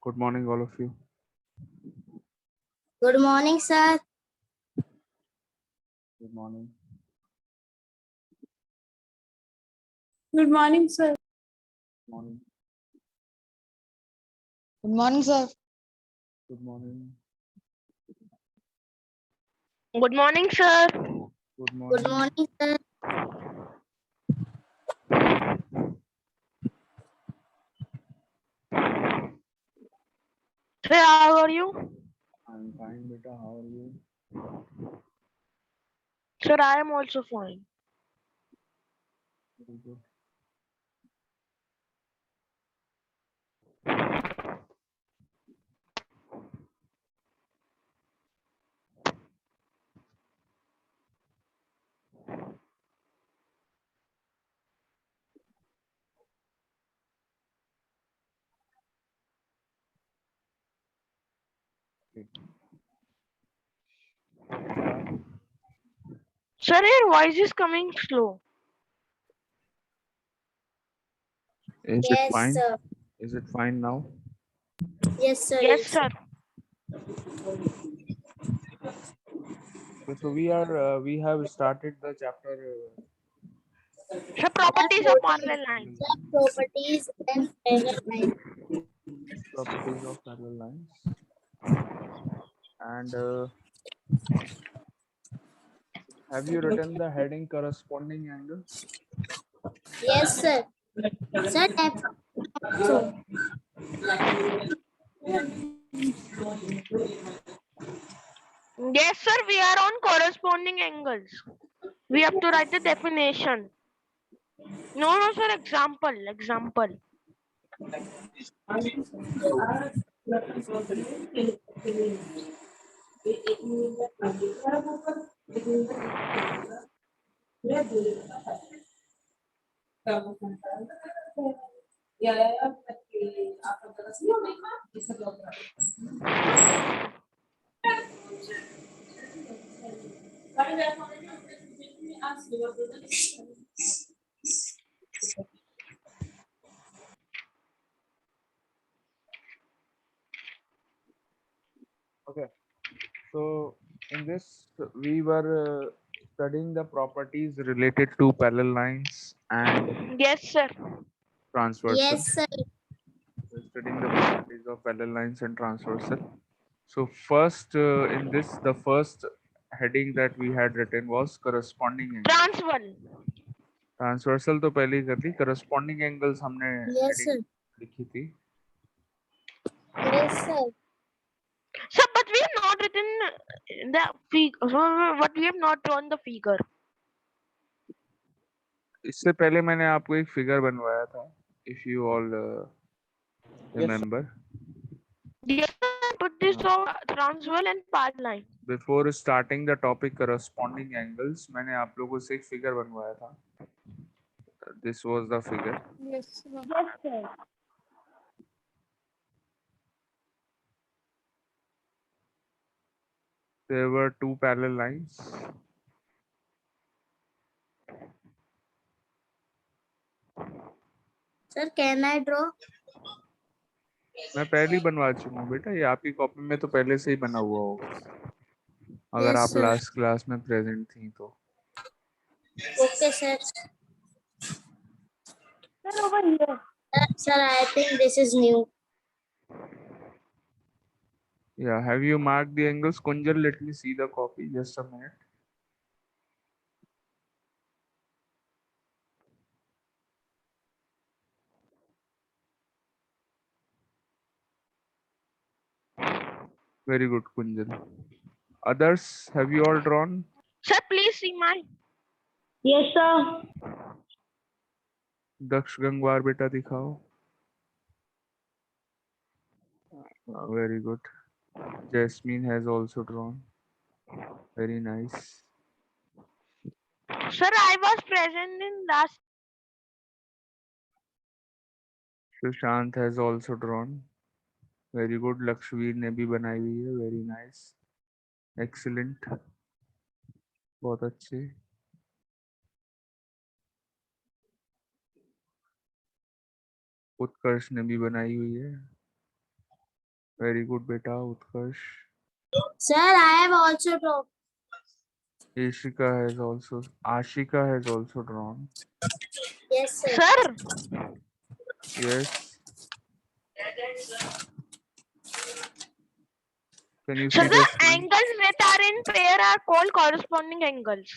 Good morning, all of you. Good morning, sir. Good morning. Good morning, sir. Morning. Good morning, sir. Good morning. Good morning, sir. Good morning. Good morning, sir. Sir, how are you? I'm fine, beta. How are you? Sir, I am also fine. Very good. Okay. Start. Sir, your voice is coming slow. Is it Yes, fine? sir. Is it fine now? Yes, sir. Yes, sir. Okay, so we have started the chapter. Sir, properties of parallel lines. Properties and parallel lines. Properties of parallel lines. And have you written the heading corresponding angle? Yes, sir. Sir, so Yes, sir, we are on corresponding angles. We have to write the definition. No, sir, example. Okay. So in this, we were studying the properties related to parallel lines and Yes, sir. transversal. yes, sir. We're studying the properties of parallel lines and transversal. So first, in this, the first heading that we had written was corresponding angle. Transversal. Transversal तो पहले ही कर ली, corresponding angles हमने Yes, sir. heading लिखी थी. Yes, sir. Sir, but we have not written the figure. But we have not drawn the figure. इससे पहले मैंने आपको एक फिगर बनवाया था, if you all remember. Yes, sir, but this of transversal and parallel line. Before starting the topic corresponding angles, मैंने आप लोगों से एक फिगर बनवाया था. This was the figure. Yes, sir. Yes, sir. There were two parallel lines. Sir, can I draw? मैं पहले ही बनवा चुका हूँ बेटा, ये आपकी कॉपी में तो पहले से ही बना हुआ होगा, अगर Yes, आप sir. लास्ट क्लास में प्रेजेंट थी तो. Okay, sir. Sir, over here. Sir, I think this is new. Yeah, have you marked the angles? Kunjal, let me see the copy, just a minute. Very good, Kunjal. Others, have you all drawn? Sir, please see mine. Yes, sir. Daksh Gangwar beta दिखाओ. Very good. Jasmine has also drawn. Very nice. Sir, I was present in last. Sushant has also drawn. Very good. Lakshveer ने भी बनाई हुई है. Very nice. Excellent. बहुत अच्छे. उत्कर्ष ने भी बनाई हुई है. Very good, beta. Utkarsh. Sir, I have also drawn. Ashika has also drawn. Yes, sir. Sir, Yes. Can you so see the the screen? angles that are in pair are called corresponding angles.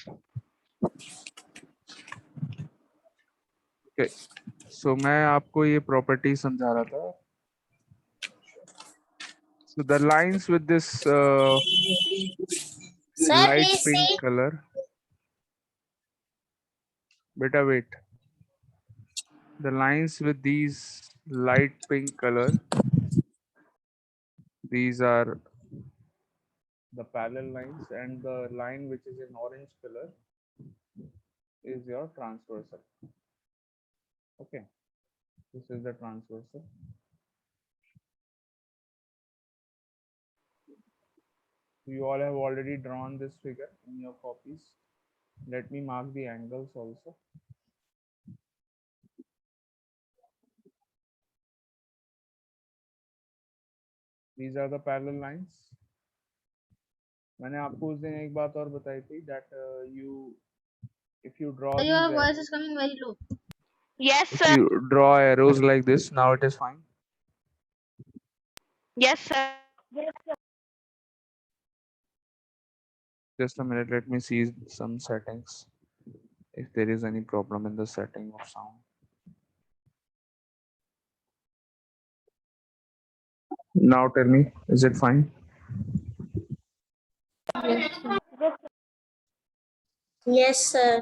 Okay. So मैं आपको ये property समझा रहा था. So the lines with this Sir, light please pink see. color. Beta, wait. The lines with these light pink color, these are the parallel lines, and the line which is in orange color is your transversal. Okay, this is the transversal. You all have already drawn this figure in your copies. Let me mark the angles also. These are the parallel lines. मैंने आपको उस दिन एक बात और बताई थी that if you draw Your these voice arrows, is coming very low. Yes, if sir. you draw arrows like this, now it is fine. Yes, sir. Just a minute, let me see some settings if there is any problem in the setting of sound. Now tell me, is it fine? Yes, sir.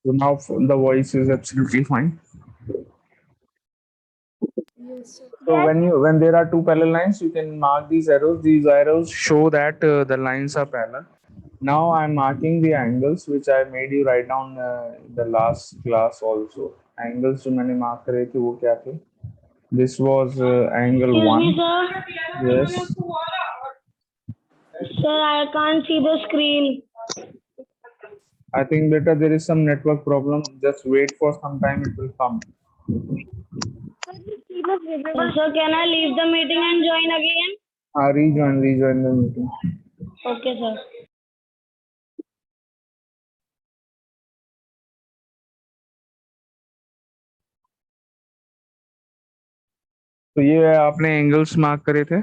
So now the voice is absolutely fine. Yes, sir. So when there are two parallel lines, you can mark these arrows. These arrows show that the lines are parallel. Now I'm marking the angles which I made you write down in the last class also. Angles जो मैंने mark करे थे वो क्या थे? This was angle 1. sir. Yes. Sir, I can't see the screen. I think better there is some network problem. Just wait for some time, it will come. Sir, can I leave the meeting and join again? Rejoin the meeting. Okay, sir. तो ये आपने angles mark करे थे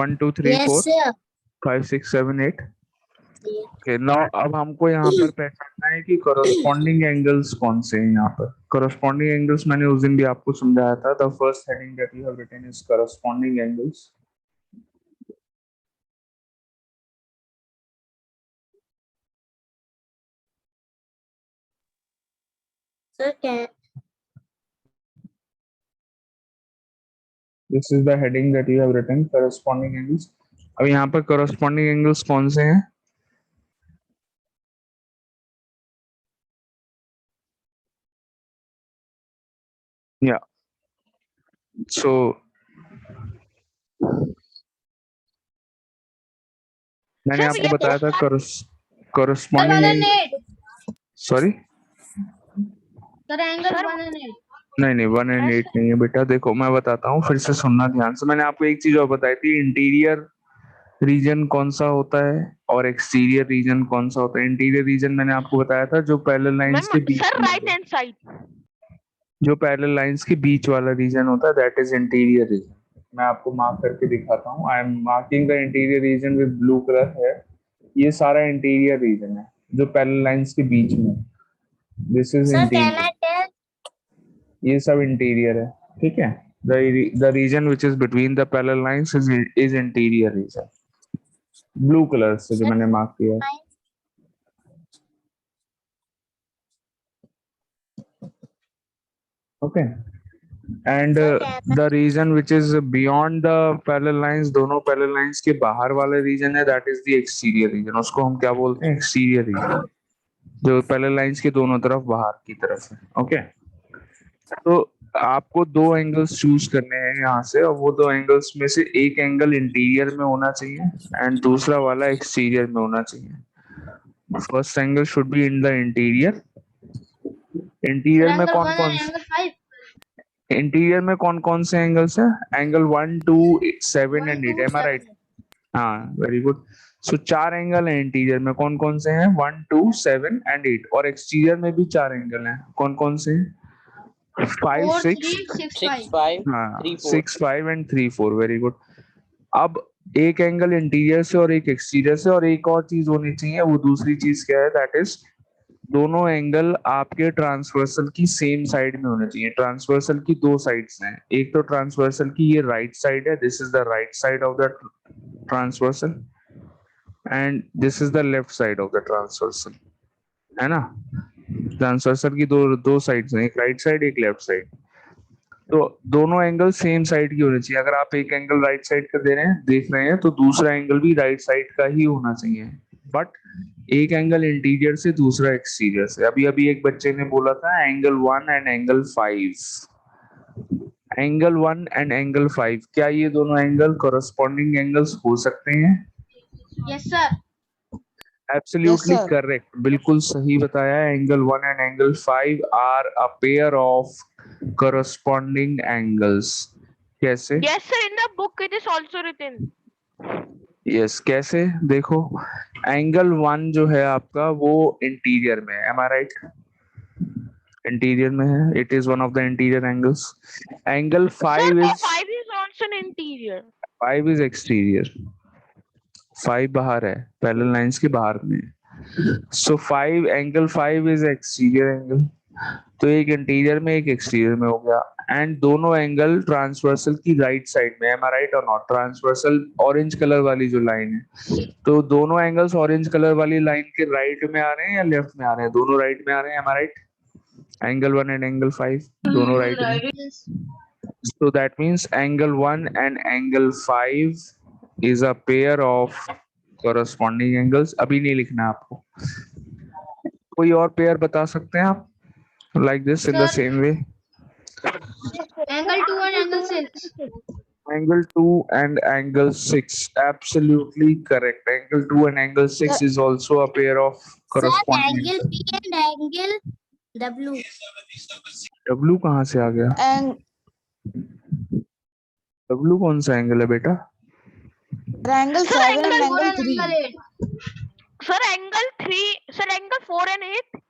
1 2 3 Yes, 4 sir. 5 6 7 8. Okay now अब हमको यहाँ पर पहचानना है कि कॉरस्पॉन्डिंग एंगल्स कौन से हैं यहाँ पर. कॉरस्पॉन्डिंग एंगल्स मैंने उस दिन भी आपको समझाया था. The first heading that you have written is corresponding angles. Sir, can this is the heading that you have written corresponding angles. अब यहाँ पर कॉरस्पॉन्डिंग एंगल्स कौन से हैं? या सो मैंने Sir, आपको we have बताया था corresponding angle. Sorry sir angle Sir, 1 and 8. नहीं 1 and 8 नहीं है बेटा. देखो मैं बताता हूँ, फिर से सुनना ध्यान से. मैंने आपको एक चीज और बताई थी, इंटीरियर रीजन कौन सा होता है और एक्सटीरियर रीजन कौन सा होता है. इंटीरियर रीजन मैंने आपको बताया था जो पैरेलल लाइंस के बीच sir, में right hand side. जो पैरेलल लाइंस के बीच वाला रीजन होता है, दैट इज इंटीरियर रीजन. मैं आपको मार्क करके दिखाता हूँ. I am marking the interior region with blue colour है. ये सारा इंटीरियर रीजन है जो पैरेलल लाइंस के बीच में. This is Sir, can interior. I tell? ये सब इंटीरियर है. ठीक है. the region which is between the parallel lines is interior region. Blue colour से जो Sir, मैंने मार्क किया है. Okay. And the region which is beyond the parallel lines, दोनों parallel lines के बाहर वाले region है, that is the exterior region. उसको हम क्या बोलते हैं? Exterior region, जो parallel lines के दोनों तरफ बाहर की तरफ है. Okay. तो आपको दो एंगल्स चूज करने हैं यहाँ से, और वो दो एंगल्स में से एक एंगल इंटीरियर में होना चाहिए एंड दूसरा वाला एक्सटीरियर में होना चाहिए. First angle should be in the interior. Interior में कौन कौन इंटीरियर में कौन कौन से एंगल्स है? Angle 1, 2, 7 and 8. Am I right? हाँ, वेरी गुड. सो चार एंगल है इंटीरियर में. कौन कौन से हैं? 1, 2, 7 एंड 8. और एक्सटीरियर में भी चार एंगल हैं. कौन कौन से हैं? 5, 6, 6, 5, हाँ, 3, 4. 6, 5 एंड 3, 4. Very good. अब एक एंगल इंटीरियर से और एक एक्सटीरियर से, और एक और चीज होनी चाहिए. वो दूसरी चीज क्या है? दैट इज दोनों एंगल आपके ट्रांसवर्सल की सेम साइड में होने चाहिए. ट्रांसवर्सल की दो साइड्स हैं. एक तो ट्रांसवर्सल की ये राइट साइड है, this is the right side of the transversal, and this is the left side of the transversal, है ना? ट्रांसवर्सल की दो साइड्स हैं, एक राइट साइड एक लेफ्ट साइड. तो दोनों एंगल सेम साइड की होनी चाहिए. अगर आप एक एंगल राइट साइड का देख रहे हैं तो दूसरा एंगल भी राइट साइड का ही होना चाहिए. बट एक एंगल इंटीरियर से दूसरा एक्सटीरियर से. अभी एक बच्चे ने बोला था angle 1 and angle 5. Angle 1 and angle 5, क्या ये दोनों एंगल कॉरेस्पॉन्डिंग एंगल्स हो सकते हैं? Yes sir. एब्सोल्युटली करेक्ट, बिल्कुल सही बताया. Angle 1 and angle 5 are a pair of corresponding angles. कैसे? Yes, sir. In the book, it is also written. Yes, कैसे? देखो, एंगल 1 जो है आपका वो इंटीरियर में है. Am I right? इंटीरियर में है. It is one of the interior angles. Angle 5 Sir, is 5 is also an interior. 5 is exterior. 5 बाहर है, पैरेलल लाइंस के बाहर में. So 5 angle 5 is exterior angle. तो एक इंटीरियर में एक एक्सटीरियर में हो गया. एंड दोनों एंगल ट्रांसवर्सल की राइट साइड में. एम आई राइट और नॉट? ट्रांसवर्सल ऑरेंज कलर वाली जो लाइन है, तो दोनों एंगल्स ऑरेंज कलर वाली लाइन के राइट में आ रहे हैं या लेफ्ट में आ रहे हैं? दोनों राइट में आ रहे हैं. Am I right? Angle 1 and angle 5 दोनों राइट में. So that means angle 1 and angle 5 is a pair of corresponding angles. अभी नहीं लिखना आपको. कोई और पेयर बता सकते हैं आप? Like this, in the same way. Angle 2 and angle 6. Angle 2 and angle 6. Absolutely correct. Angle 2 and angle 6 is also a pair of corresponding Angle angles. P and angle W. W कहाँ से आ गया? W कौन सा angle है बेटा? Angle 7 and angle 3. Sir, angle 3. Sir, angle 4 and 8.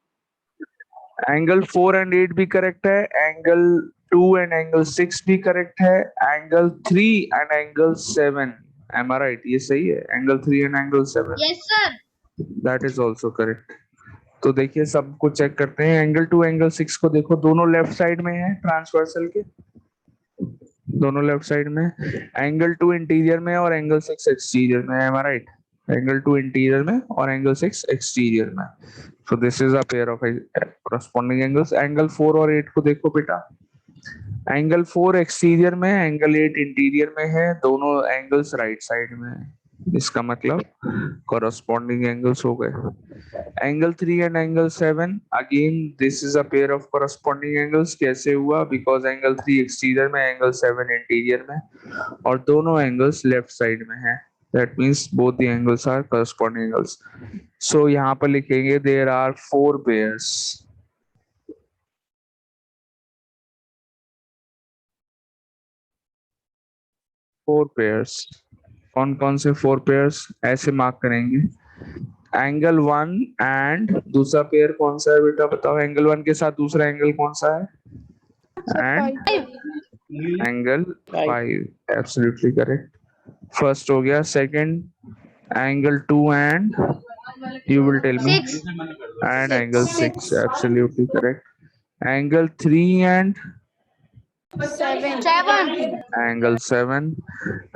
Angle 4 and 8 भी correct है. Angle 2 and angle 6 भी करेक्ट है. Angle 3 and angle 7. Am I right? ये सही है. Angle 3 and angle 7. Yes sir. That is also correct. तो देखिए सबको चेक करते हैं. एंगल 2 एंगल 6 को देखो, दोनों लेफ्ट साइड में है ट्रांसवर्सल के, दोनों लेफ्ट साइड में. एंगल 2 इंटीरियर में और एंगल 6 एक्सटीरियर में. M I right? Angle 2 interior में और एंगल 6 एक्सटीरियर में. So this is a pair of corresponding angles. Angle 4 और 8 को देखो बेटा. एंगल 4 एक्सटीरियर में, एंगल 8 इंटीरियर में है. दोनों एंगल्स राइट साइड में है. इसका मतलब कॉरेस्पॉन्डिंग एंगल्स हो गए. Angle 3 and angle 7, again this is a pair of corresponding angles. कैसे हुआ? बिकॉज एंगल 3 एक्सटीरियर में, एंगल 7 इंटीरियर में, और दोनों एंगल्स लेफ्ट साइड में है. That means both the angles are corresponding angles. So यहाँ पर लिखेंगे देयर आर 4 पेयर्स. 4 पेयर्स. कौन कौन से 4 पेयर्स? ऐसे मार्क करेंगे. एंगल 1 एंड दूसरा पेयर कौन सा है बेटा? बताओ. एंगल 1 के साथ दूसरा एंगल कौन सा है? And angle 5. Absolutely correct. First हो गया. Second angle 2 and you will tell me. 6. And angle 6. Absolutely correct. Angle 3 and 7. angle 7.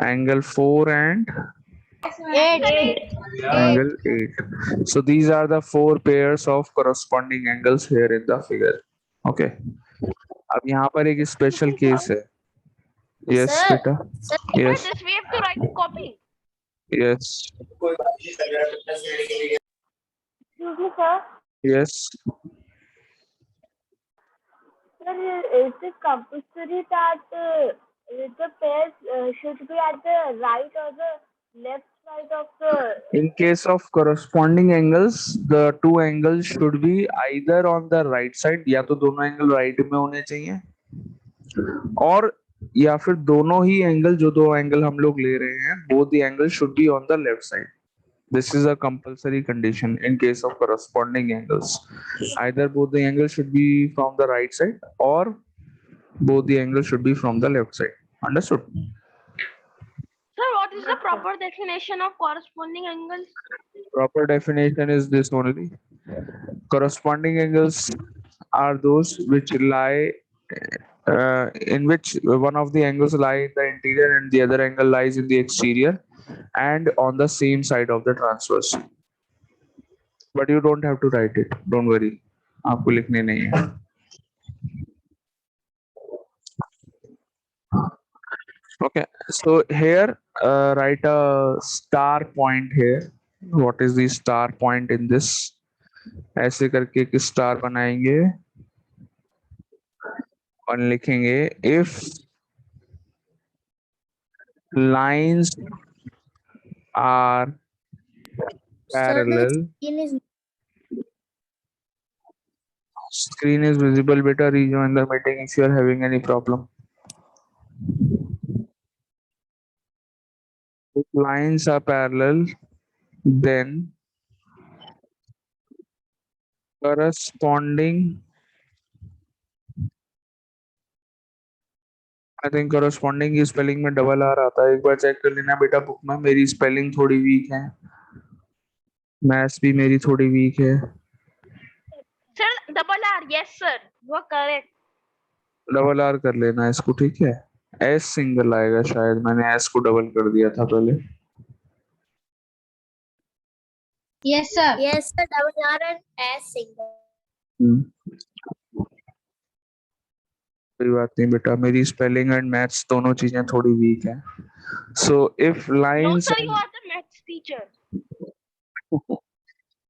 Angle 4 and 8. angle 8. So these are the 4 pairs of corresponding angles here in the figure. Okay. अब यहाँ पर एक special case है. Yes Sir. बेटा. Sir. Sir, yes. this we have to write in copy. Yes. Excuse me, sir. Yes. Sir, is it compulsory that the pairs should be at the right or the left side of the? In case of corresponding angles, the two angles should be either on the right side, या तो दोनों angle right में होने चाहिए, और या फिर दोनों ही एंगल, जो दो एंगल हम लोग ले रहे हैं, both the angles should be on the left side. This is a compulsory condition in case of corresponding angles. Either both the angles should be from the right side or both the angles should be from the left side. Understood? Sir, what is the proper definition of corresponding angles? Proper definition is this only. Corresponding angles are those which lie in which one of the angles lie in the interior and the other angle lies in the exterior and on the same side of the transverse. But you don't have to write it. Don't worry. आपको लिखने नहीं है. Okay. So here, write a star point here. What is the star point in this? ऐसे करके एक star बनाएंगे और लिखेंगे if lines are Sir, the parallel. screen is Screen is visible. Better rejoin the meeting if you are having any problem. If lines are parallel, then corresponding, I think corresponding की spelling में double R आता है. एक बार check कर लेना बेटा book में. मेरी स्पेलिंग थोड़ी वीक है, मैथ्स भी मेरी थोड़ी वीक है. Sir, double R. Yes, sir. You are correct. Double R कर लेना इसको, ठीक है. एस सिंगल आएगा शायद, मैंने एस को डबल कर दिया था पहले. Yes, sir. yes, sir. Double R and S single. कोई बात नहीं बेटा, मेरी स्पेलिंग एंड मैथ्स दोनों चीजें थोड़ी वीक हैं. So if No, lines sir, you are the maths teacher.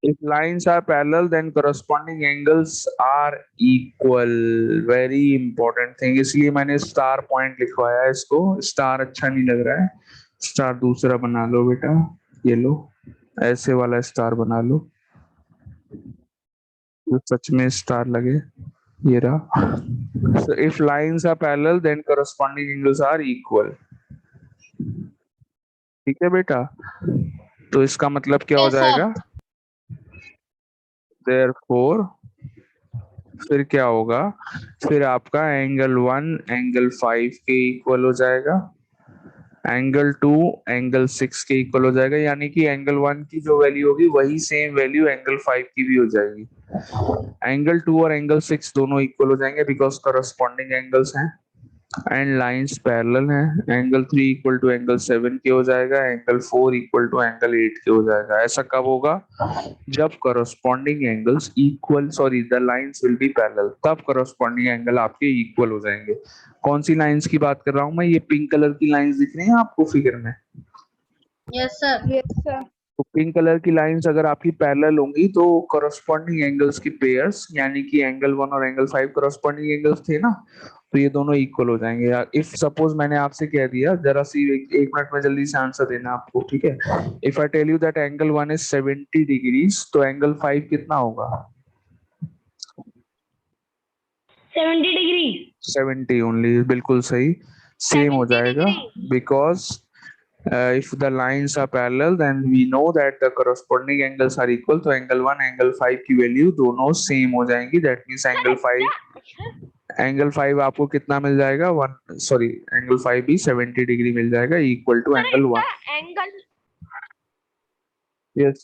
if lines are parallel then corresponding angles are equal. Very important thing, इसलिए मैंने स्टार पॉइंट लिखवाया है इसको. स्टार अच्छा नहीं लग रहा है, स्टार दूसरा बना लो बेटा. ये लो, ऐसे वाला स्टार बना लो जो सच में स्टार लगे. ये रहा. So if lines are parallel then corresponding angles are equal. ठीक है बेटा. तो इसका मतलब क्या हो Yes, sir. जाएगा? Therefore, फिर क्या होगा? फिर आपका एंगल 1 एंगल 5 के इक्वल हो जाएगा, एंगल 2 एंगल 6 के इक्वल हो जाएगा. यानी कि एंगल 1 की जो वैल्यू होगी वही सेम वैल्यू एंगल 5 की भी हो जाएगी. एंगल 2 और एंगल 6 दोनों इक्वल हो जाएंगे बिकॉज करस्पॉन्डिंग एंगल्स हैं एंड लाइंस पैरेलल हैं. एंगल 3 इक्वल टू एंगल 7 के हो जाएगा, एंगल 4 इक्वल टू एंगल 8 के हो जाएगा. ऐसा कब होगा? जब corresponding angles equal, sorry the lines will be parallel, तब करस्पॉन्डिंग एंगल आपके इक्वल हो जाएंगे. कौन सी लाइंस की बात कर रहा हूं मैं? ये पिंक कलर की लाइंस दिख रही हैं आपको फिगर में? Yes, sir. Yes, sir. तो पिंक कलर की लाइंस अगर आपकी पैरेलल होंगी तो करस्पॉन्डिंग एंगल्स की पेयर्स, यानी कि एंगल 1 और एंगल 5 करस्पॉन्डिंग एंगल्स थे ना, तो ये दोनों इक्वल हो जाएंगे. यार इफ सपोज मैंने आपसे कह दिया, जरा सी एक मिनट में जल्दी से आंसर देना आपको, ठीक है. If I tell you that angle 1 is 70 degrees, तो एंगल 5 कितना होगा? 70 degree. 70 ओनली. बिल्कुल सही, सेम हो 70 जाएगा. degree. Because if the lines are parallel then we know that the corresponding angles are equal. तो एंगल 1 एंगल 5 की वैल्यू दोनों सेम हो जाएंगी. दैट मींस एंगल 5 आपको कितना मिल जाएगा? 1, सॉरी एंगल 5 भी 70 डिग्री मिल जाएगा equal to angle 1. Angle, yes.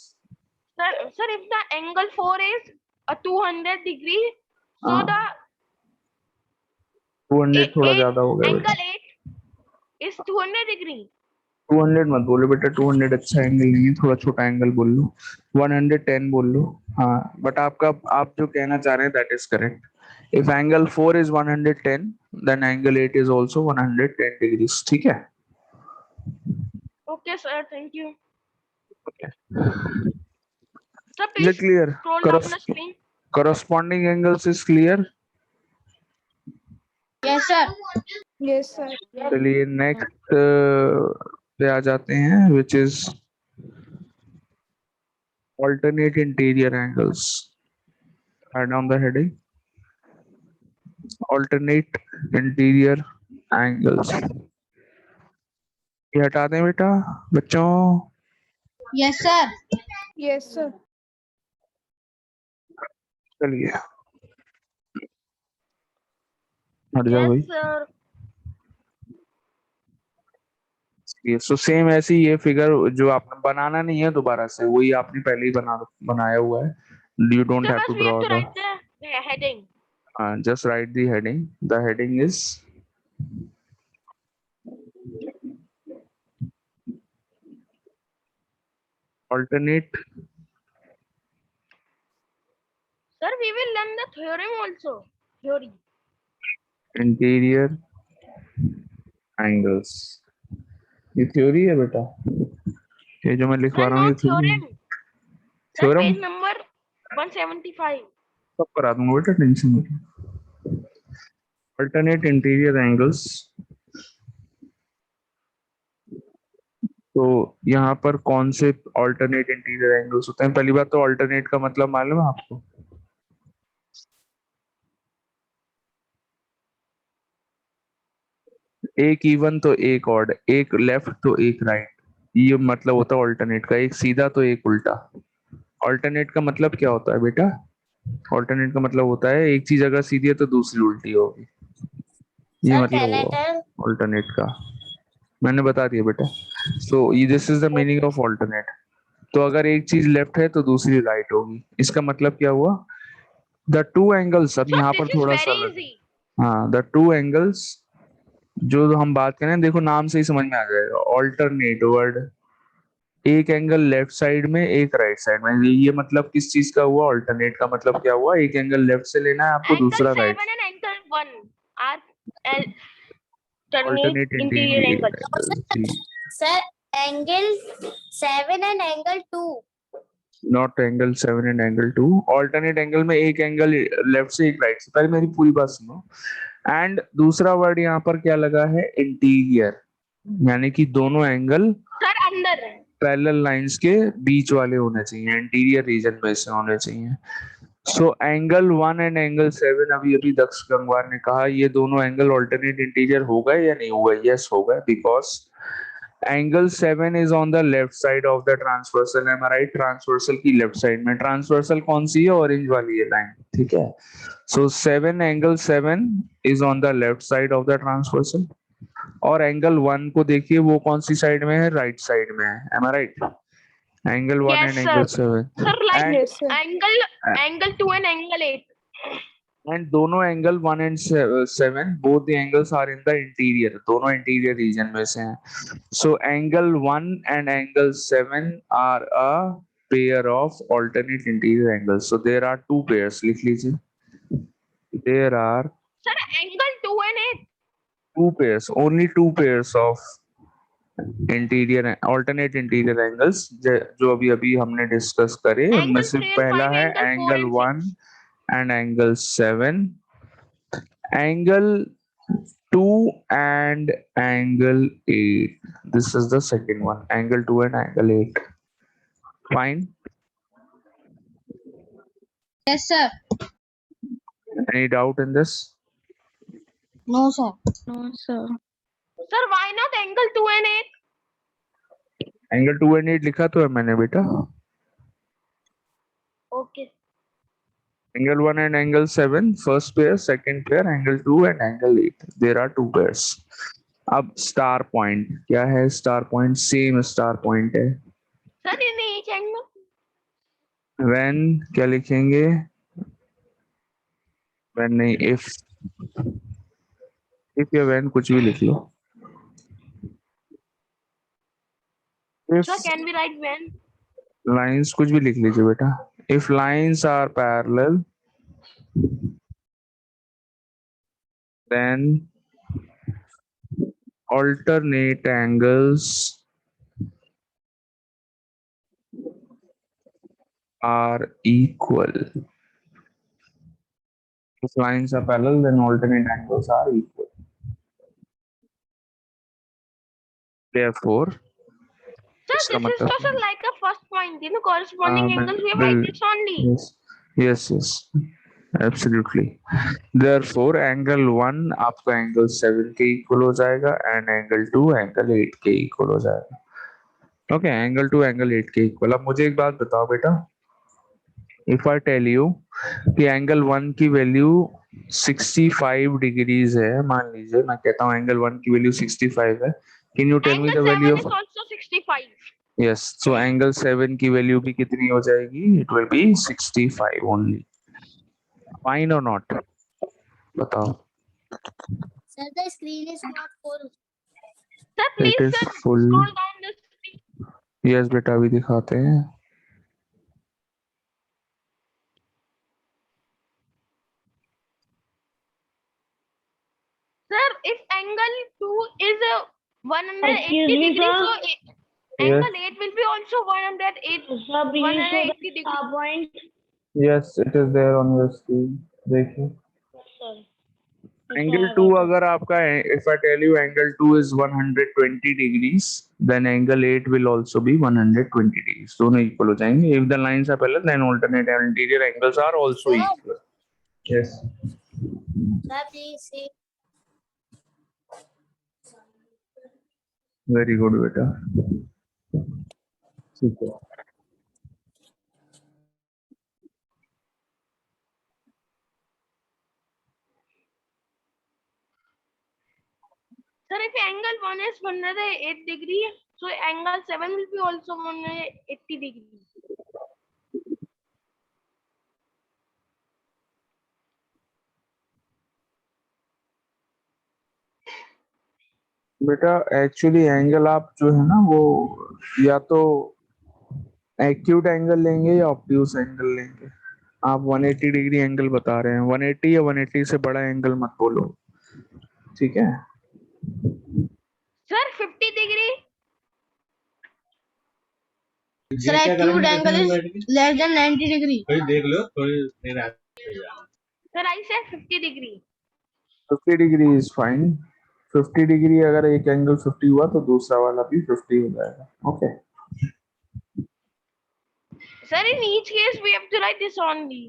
sir, if the angle 4 is a 200 degree, so हाँ. the 200 थोड़ा ज्यादा हो गया बेटा. angle 8 is 200 degree. 200 मत बोलो बेटा, 200 अच्छा एंगल नहीं है, थोड़ा छोटा एंगल बोल लो. 110 बोल लो. हाँ, बट आपका आप जो कहना चाह रहे हैं that is correct. If angle 4 is 110, then angle 8 is also 110 degrees. ठीक है? Okay, sir. Thank you. Okay. Sir, Is it please clear? scroll down the screen. Corresponding angles is clear. Yes, sir. Yes, sir. चलिए next पे आ जाते हैं, which is alternate interior angles. Write down the heading. Alternate interior angles. ये हटा दें बेटा बच्चों. Yes, sir. Yes, sir. चलिए हट जाओ Yes, भाई. sir. ये सो सेम ऐसी ये फिगर जो आपने बनाना नहीं है दोबारा से, वही आपने पहले ही बनाया हुआ है. You don't Sir, have to first we draw have to the. write the heading. Just write the heading. The heading is alternate Sir, we will learn the theorem also. Theory. interior angles. ये theory है बेटा, ये जो मैं लिखवा Sir, रहा हूँ no ये थ्योरी है. theorem. Sir, theorem page number 175. सब करा दूंगा बेटा, टेंशन मत लो. Alternate interior angles. तो यहाँ पर कौन से alternate interior angles होते हैं? पहली बात तो alternate का मतलब मालूम है आपको? एक इवन तो एक ऑड, एक लेफ्ट तो एक राइट, ये मतलब होता है ऑल्टरनेट का. एक सीधा तो एक उल्टा. ऑल्टरनेट का मतलब क्या होता है बेटा? ऑल्टरनेट का मतलब होता है एक चीज अगर सीधी है तो दूसरी उल्टी होगी. ये Sir, मतलब can I हुआ tell? ऑल्टरनेट का. मैंने बता दिया बेटा. So this is the meaning of alternate. तो अगर एक चीज लेफ्ट है तो दूसरी राइट होगी. इसका मतलब क्या हुआ? The two angles. अब Sir, यहाँ this पर is थोड़ा सा very अलग. easy. हाँ, द टू एंगल्स जो हम बात करें, देखो नाम से ही समझ में आ जाएगा. ऑल्टरनेट वर्ड, एक एंगल लेफ्ट साइड में एक राइट साइड में. ये मतलब किस चीज का हुआ? ऑल्टरनेट का मतलब क्या हुआ? एक एंगल लेफ्ट से लेना है आपको, Angle दूसरा 7 right. and angle 1 are alternate alternate interior interior angles. Sir, angle 7 and angle 2. Naught angle 7 and angle 2. Alternate angle में एक एंगल लेफ्ट से एक राइट से. पहले मेरी पूरी बात सुनो. एंड दूसरा वर्ड यहाँ पर क्या लगा है? इंटीरियर, यानी कि दोनों angle Sir, under. Parallel lines के बीच वाले होने चाहिए, इंटीरियर रीजन में से होने चाहिए. सो एंगल 1 एंड एंगल 7, अभी अभी दक्ष गंगवार ने कहा ये दोनों एंगल ऑल्टरनेट इंटीरियर हो गए या नहीं हो गए? यस हो गए, because angle 7 is on the left side of the transversal. Am I right? Transversal की लेफ्ट साइड में. ट्रांसवर्सल कौन सी है? ऑरेंज वाली है लाइन. ठीक है. So 7 angle 7 is on the left side of the transversal. और एंगल 1 को देखिए वो कौन सी साइड में है? राइट साइड में है. Am I right? Angle 1 Yes, and sir. Angle 7. Sir, like And- Yes, sir. angle 2 and angle 8. And दोनों angle 1 and 7 both the angles are in the interior. दोनों इंटीरियर रीजन में से हैं. So angle 1 and angle 7 are a pair of alternate interior angles. So there are two pairs. लिख लीजिए. There are Sir, angle 2 and 8. two pairs, only two pairs of interior alternate interior angles जो अभी अभी हमने discuss करे. उनमें Angle से 3 and पहला 5, है angle 4 angle and 1 6. and angle 7, angle 2 and angle 8. This is the second one, angle 2 and angle 8. Fine. Yes, sir. Any doubt in this? No, sir. No, sir. Sir, why not angle 2 and 8? Angle 2 and 8 लिखा तो है मैंने बेटा. Okay. Angle 1 and angle 7, first pair, second pair, angle 2 and angle 8. There are two pairs. अब star point क्या है? Star point same star point है. Sir, in each angle. When क्या लिखेंगे? When नहीं, if या when कुछ भी लिख लो. If Sir, can we write when? lines कुछ भी लिख लीजिए बेटा. If lines are parallel, then alternate angles are equal. If lines are parallel, then alternate angles are equal. Therefore, Sir, इसका this is मतलब just like a first point. You know, corresponding हाँ, angles. We have bill- like this only. yes, absolutely. Therefore, angle 1 आपका angle 7 के equal हो जाएगा and angle 2 angle 8 के equal हो जाएगा. Okay, angle 2 angle 8 के equal. अब मुझे एक बात बताओ बेटा, if I tell you कि angle 1 की वैल्यू 65 डिग्रीज है, मान लीजिए मैं कहता हूँ angle 1 की वैल्यू 65 है, can you tell me Angle the value 7 of is also 65. yes, so angle 7 की वैल्यू भी कितनी हो जाएगी? It will be 65 only. Fine or not? बताओ. Sir, the screen is not full. Sir, It please, is sir, full. scroll down the screen. Yes बेटा, अभी दिखाते हैं. Sir, if angle 2 is 180 Excuse me, degrees, sir. so angle 8 will be also 108. Sir, please show 180 the degrees. PowerPoint. Yes, it is there on your screen. देखिए. Sir. Angle 2 अगर आपका, if I tell you angle 2 is 120 degrees, then angle 8 will also be 120 degrees. दोनों equal हो जाएंगे. If the lines are parallel, then alternate and interior angles are also Sir. equal. Yes. Sir, please see. Very good बेटा. ठीक है. Sir, if angle 1 is 108 degree, so angle 7 will be also 180 degree. बेटा actually angle आप जो है ना वो या तो एक्यूट एंगल लेंगे या ऑब्ट्यूस एंगल लेंगे. आप 180 डिग्री एंगल बता रहे हैं, 180 या 180 से बड़ा एंगल मत बोलो, ठीक है. Sir, 50 degree. Sir, acute angle is less than 90 degree. Sir, I said 50 degree. 50 degree is fine. 50 degree अगर एक एंगल 50 हुआ तो दूसरा वाला भी 50 हो जाएगा. Okay. Sir, in each case, we have to write this only.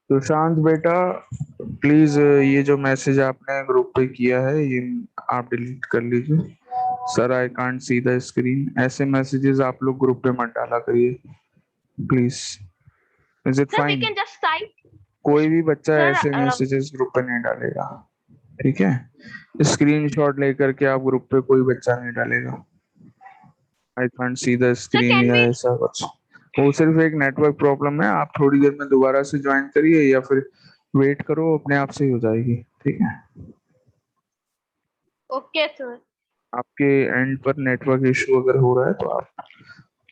Sushant बेटा प्लीज ये जो मैसेज आपने ग्रुप पे किया है ये आप डिलीट कर लीजिए. Sir I can't see the screen. ऐसे मैसेजेस आप लोग ग्रुप पे मत डाला करिए please. Is it Sir, we fine? can just type. कोई भी बच्चा Sir, ऐसे मैसेजेस ग्रुप पे नहीं डालेगा, ठीक है. स्क्रीनशॉट लेकर के आप ग्रुप पे कोई बच्चा नहीं डालेगा. I can't see the screen can या we? ऐसा कुछ. वो सिर्फ एक नेटवर्क प्रॉब्लम है. आप थोड़ी देर में दोबारा से ज्वाइन करिए या फिर वेट करो, अपने आप से ही हो जाएगी, ठीक है. Okay, sir. आपके एंड पर नेटवर्क इशू अगर हो रहा है तो आप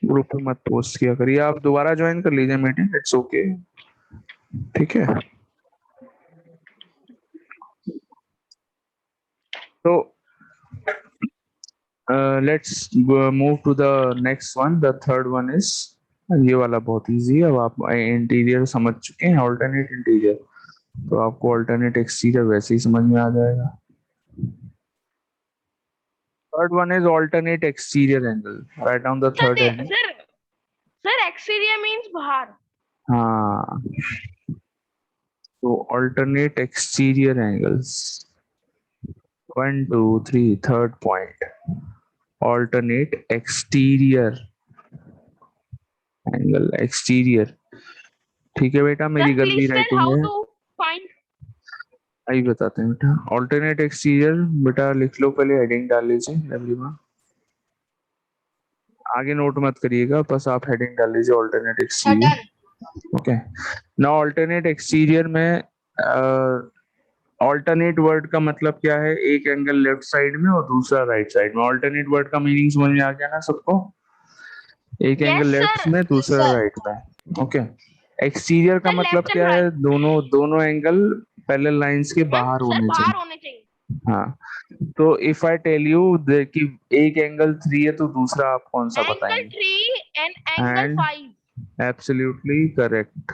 ग्रुप पे मत पोस्ट किया करिए. आप दोबारा ज्वाइन कर लीजिए मीटिंग, इट्स ओके, ठीक है. तो let's move to the next one. The third one is, ये वाला बहुत इजी है. अब आप इंटीरियर समझ चुके हैं, ऑल्टरनेट इंटीरियर, तो आपको ऑल्टरनेट एक्सटीरियर वैसे ही समझ में आ जाएगा. Third one is alternate exterior angle. Write down the Sir, third angle. sir, exterior means bahar. हाँ, तो alternate exterior angles 1 2 3 third point alternate exterior angle. Exterior, ठीक है बेटा. मेरी Sir, गंदी please tell राइटिंग how है, to find. अभी बताते हैं बेटा. ऑल्टरनेट एक्सटीरियर बेटा लिख लो, पहले हेडिंग डाल लीजिए एवरीवन. आगे नोट मत करिएगा, बस आप हेडिंग डाल लीजिए alternate Sir, exterior. done. Okay. Now alternate exterior में ऑल्टरनेट वर्ड का मतलब क्या है? एक एंगल लेफ्ट साइड में और दूसरा राइट साइड में। ऑल्टरनेट वर्ड का मीनिंग समझ में आ गया ना सबको? एक एंगल Yes, लेफ्ट sir. में, दूसरा sir. राइट में। ओके। एक्सटीरियर का Sir, मतलब left and क्या है? right. दोनों एंगल पैरेलल लाइंस के बाहर Sir, होने बाहर चाहिए। होने चाहिए. हाँ, तो इफ आई टेल यू कि एक एंगल 3 है तो दूसरा आप कौन सा Angle बताएंगे? 3 and angle and 5. Absolutely correct.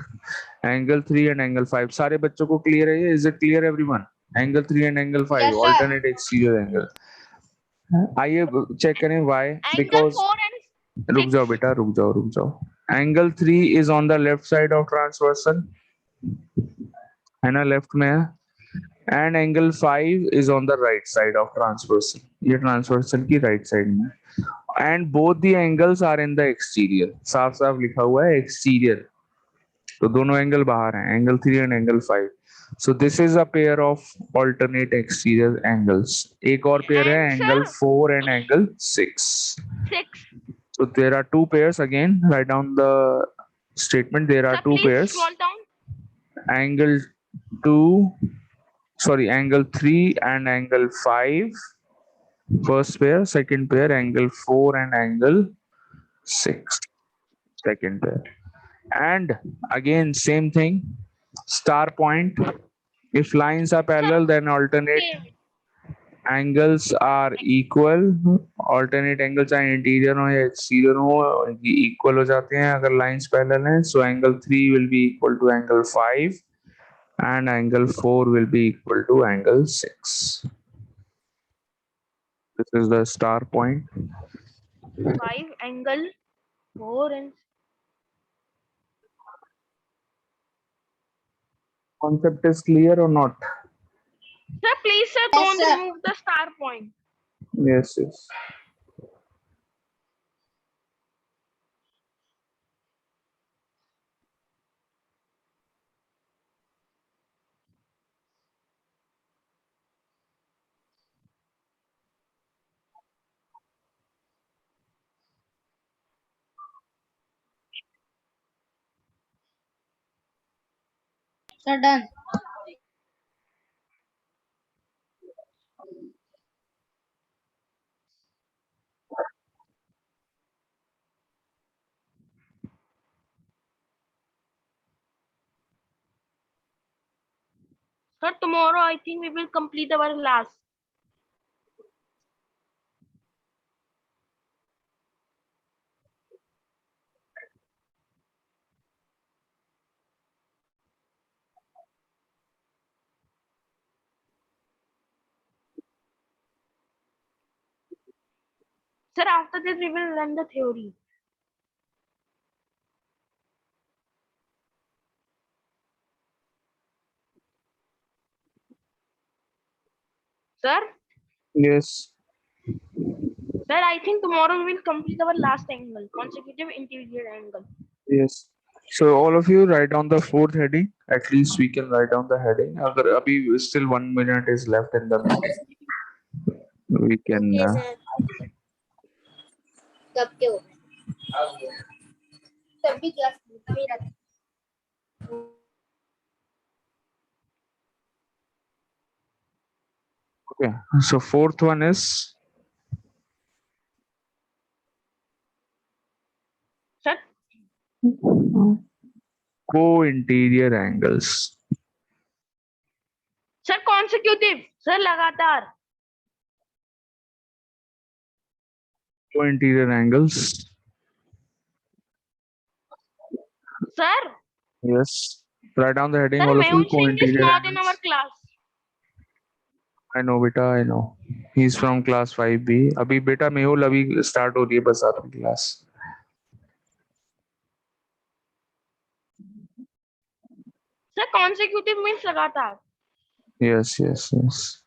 Angle 3 and angle 5 सारे बच्चों को क्लियर है ये? Is it clear everyone? Angle 3 and angle 5 Yes, sir. Alternate exterior angle. आइए चेक करें व्हाई। Angle बिकॉज 4 and रुक 6. जाओ बेटा, रुक जाओ। Angle 3 is on the left side of transversal, है ना, लेफ्ट में है। And angle 5 is on the right side of transversal, ये ट्रांसवर्सल की राइट साइड में। And both the angles are in the exterior, साफ साफ लिखा हुआ है एक्सटीरियर, तो दोनों एंगल बाहर हैं, angle 3 and angle 5। So this is a pair of alternate exterior angles. एक और पेयर है And angle sir, 4 and angle 6। 6. So there are two pairs again. Write down the statement. There are Sir, two please pairs. scroll down. Angle 2, sorry, angle 3 and angle 5. First pair. Second pair, angle 4 and angle 6. Second pair. And again, same thing. Star point. If lines are Sir, parallel, then alternate same. angles are equal. Alternate angles are interior हो या exterior हो, equal हो जाते हैं अगर lines parallel हैं. So angle 3 will be equal to angle 5 and angle 4 will be equal to angle 6. This is the star point. 5 angle 4 and Concept is clear or not? sir, please sir, Yes, don't sir. remove the star point. Yes, yes. Sir, done. Sir, tomorrow I think we will complete our class. Sir, after this we will learn the theory. Sir, Yes, sir, I think tomorrow we will complete our last angle, consecutive interior angle. yes. So all of you write down the fourth heading. At least we can write down the heading. अगर अभी still 1 minute is left in the meeting, we can. Okay, sir. कब के हो? सभी class अभी रख. Okay. So fourth one is Sir, co-interior angles. sir, consecutive. Sir, लगातार. Co-interior angles. Sir, Yes. Write down the heading. sir, All of you. Mehul Singh is Co-interior not in our angles. class. I know बेटा, I know. He's from class 5B. अभी बेटा मेहुल अभी start हो रही है बस आपकी class. Sir, consecutive means लगातार. Yes, yes, yes.